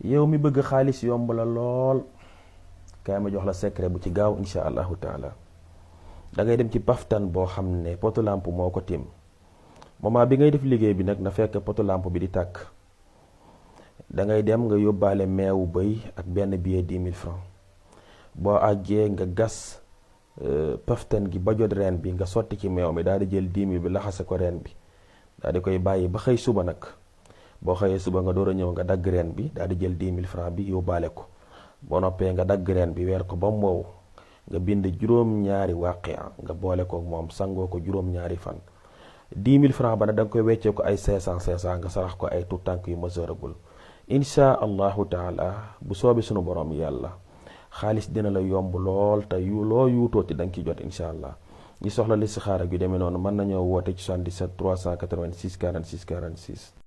yow mi bëgg xaalis yomb la lool kaay ma jox la secret bu ci gaaw insha allahu taala. da ngay dem ci paftan boo xam ne poto lampe moo ko tiim moment bi ngay def liggéey bi nag na fekk poto lampe bi di tàkk. da ngay dem nga yóbbaale meewu bëy ak benn billet 10 000 francs boo àggee nga gas paftan gi ba jot reen bi nga sotti ci meew mi daal di jël 10 000 bi laxase ko reen bi daal di koy bàyyi ba xëy suba nag. boo xëyee suba nga door a ñëw nga dagg reen bi daal di jël 10 000 francs bi yóbbaale ko boo noppee nga dagg reen bi weer ko ba mu wow nga bind juróom-ñaari wàqiya nga boole ko moom sangoo ko juróom-ñaari fan. 10 000 francs ba nag da nga koy weccee ko ay 500 nga sarax ko ay tuut tànk yu majeuragul insha allahu taala bu soobee sunu borom yàlla xaalis dina la yomb lool te loo yuutooti da nga ci jot insha allah. ñi soxla listixaara yu demee noonu mën nañoo woote ci 77 386 46 46.